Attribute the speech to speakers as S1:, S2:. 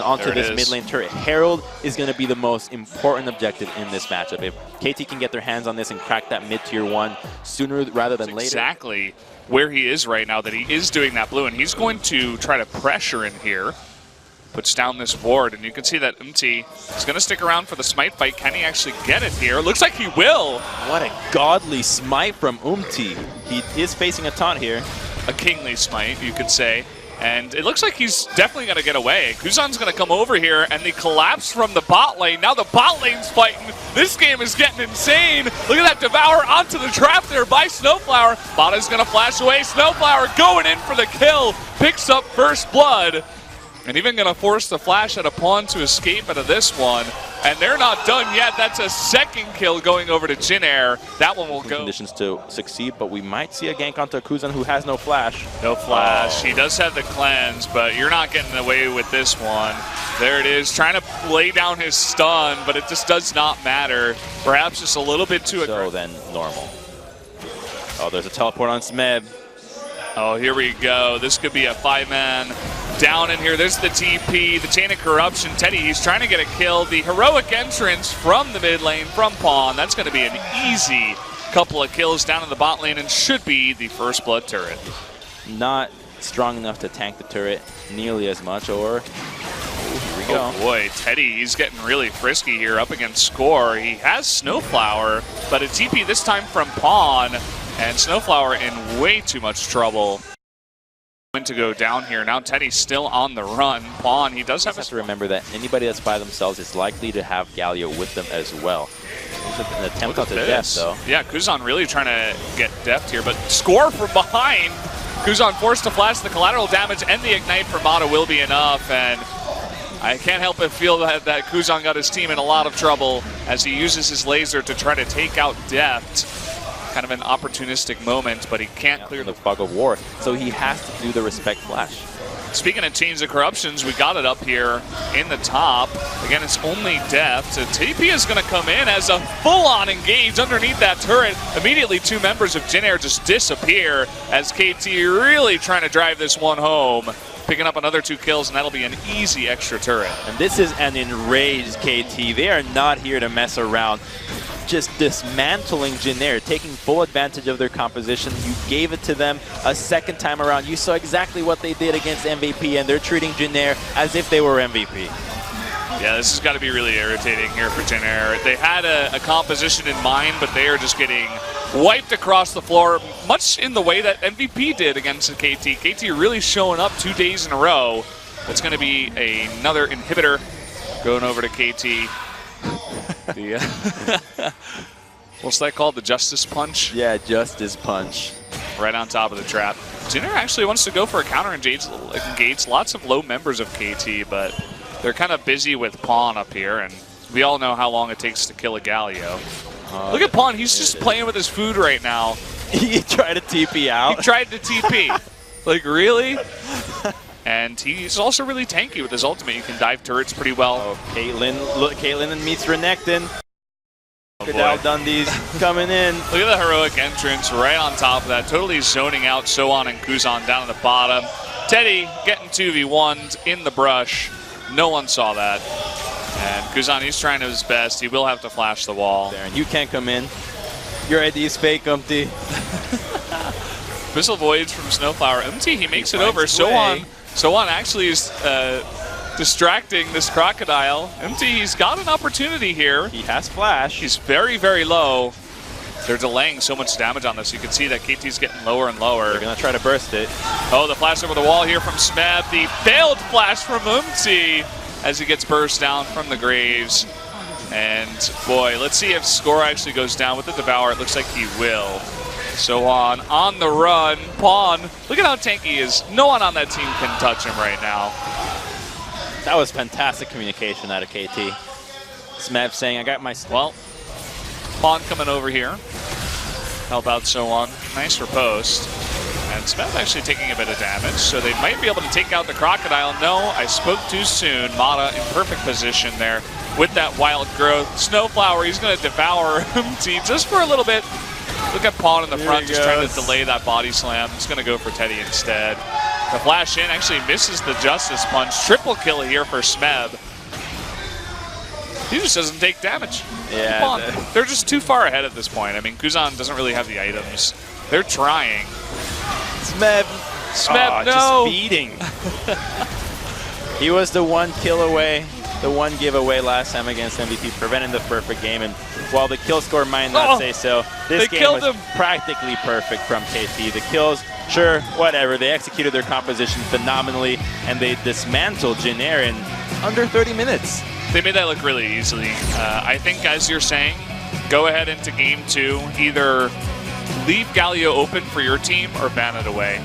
S1: position onto this mid lane turret. Herald is going to be the most important objective in this matchup. If KT can get their hands on this and crack that mid tier 1 sooner rather than later.
S2: Exactly where he is right now, that he is doing that blue, and he's going to try to pressure in here. Puts down this ward, and you can see that MT is going to stick around for the smite fight. Can he actually get it here? Looks like he will.
S1: What a godly smite from Umti. He is facing a taunt here.
S2: A kingly smite, you could say. And it looks like he's definitely going to get away. Kuzan's going to come over here, and the collapse from the bot lane. Now the bot lane's fighting. This game is getting insane. Look at that Devour onto the trap there by Snowflower. Bada's going to flash away. Snowflower going in for the kill. Picks up first blood. And even going to force the flash at a pawn to escape out of this one. And they're not done yet. That's a second kill going over to Jin Air. That one will go.
S1: Conditions to succeed, but we might see a gank onto Kuzan, who has no flash.
S2: No flash. He does have the cleanse, but you're not getting away with this one. There it is, trying to lay down his stun, but it just does not matter. Perhaps just a little bit too aggressive.
S1: So then normal. Oh, there's a teleport on Smeb.
S2: Oh, here we go. This could be a 5-man down in here. There's the TP, the Chain of Corruption. Teddy, he's trying to get a kill. The heroic entrance from the mid lane from Pawn. That's going to be an easy couple of kills down in the bot lane and should be the first blood turret.
S1: Not strong enough to tank the turret nearly as much, or here we go.
S2: Oh boy, Teddy, he's getting really frisky here up against Score. He has Snowflower, but a TP this time from Pawn. And Snowflower in way too much trouble. Going to go down here. Now Teddy's still on the run. Pawn, he does have
S1: to remember that anybody that's by themselves is likely to have Galio with them as well. There's an attempt to death, though.
S2: Yeah, Kuzan really trying to get deft here, but Score from behind. Kuzan forced to flash. The collateral damage and the ignite for Mata will be enough, and I can't help but feel that Kuzan got his team in a lot of trouble as he uses his laser to try to take out Deft. Kind of an opportunistic moment, but he can't clear
S1: the fog of war, so he has to do the respect flash.
S2: Speaking of Chains of Corruptions, we got it up here in the top. Again, it's only Deft. So TP is going to come in as a full-on engage underneath that turret. Immediately, 2 members of Jin Air just disappear as KT really trying to drive this one home. Picking up another 2 kills, and that'll be an easy extra turret.
S1: And this is an enraged KT. They are not here to mess around. Just dismantling Jin Air, taking full advantage of their composition. You gave it to them a second time around. You saw exactly what they did against MVP, and they're treating Jin Air as if they were MVP.
S2: Yeah, this has got to be really irritating here for Jin Air. They had a composition in mind, but they are just getting wiped across the floor, much in the way that MVP did against the KT. KT really showing up 2 days in a row. That's going to be another inhibitor going over to KT. What's that called? The Justice Punch?
S1: Yeah, Justice Punch.
S2: Right on top of the trap. Jin Air actually wants to go for a counter engage. Lots of low members of KT, but they're kind of busy with Pawn up here, and we all know how long it takes to kill a Galio. Look at Pawn. He's just playing with his food right now.
S1: He tried to TP out.
S2: He tried to TP. Like, really? And he's also really tanky with his ultimate. You can dive turrets pretty well.
S1: Oh, Caitlyn meets Renekton. Now Dundee's coming in.
S2: Look at the heroic entrance right on top of that. Totally zoning out Sohan and Kuzan down at the bottom. Teddy getting 2v1'd in the brush. No one saw that. And Kuzan, he's trying his best. He will have to flash the wall.
S1: There, and you can't come in. Your ID is fake, Umti.
S2: Missile Voyage from Snowflower. MT, he makes it over. Sohan actually is distracting this Crocodile. MT, he's got an opportunity here.
S1: He has flash.
S2: He's very, very low. They're delaying so much damage on this. You can see that KT's getting lower and lower.
S1: They're going to try to burst it.
S2: Oh, the flash over the wall here from Smeb. The failed flash from Umti as he gets burst down from the Graves. And boy, let's see if Score actually goes down with the Devour. It looks like he will. Sohan on the run. Pawn, look at how tanky he is. No one on that team can touch him right now.
S1: That was fantastic communication out of KT. Smeb saying, I got my...
S2: Well, Pawn coming over here. Help out Sohan. Nice riposte. And Smeb actually taking a bit of damage, so they might be able to take out the Crocodile. No, I spoke too soon. Mata in perfect position there with that wild growth. Snowflower, he's going to devour MT just for a little bit. Look at Pawn in the front, just trying to delay that body slam. He's going to go for Teddy instead. The flash in actually misses the Justice Punch. Triple kill here for Smeb. He just doesn't take damage.
S1: Yeah.
S2: They're just too far ahead at this point. I mean, Kuzan doesn't really have the items. They're trying.
S1: Smeb,
S2: no!
S1: Just beating. He was the 1 kill away, the 1 giveaway last time against MVP, preventing the perfect game. And while the kill score might not say so, this game was practically perfect from KT. The kills, sure, whatever. They executed their composition phenomenally, and they dismantled Jin Air in under 30 minutes.
S2: They made that look really easily. I think, as you're saying, go ahead into game 2. Either leave Galio open for your team or ban it away.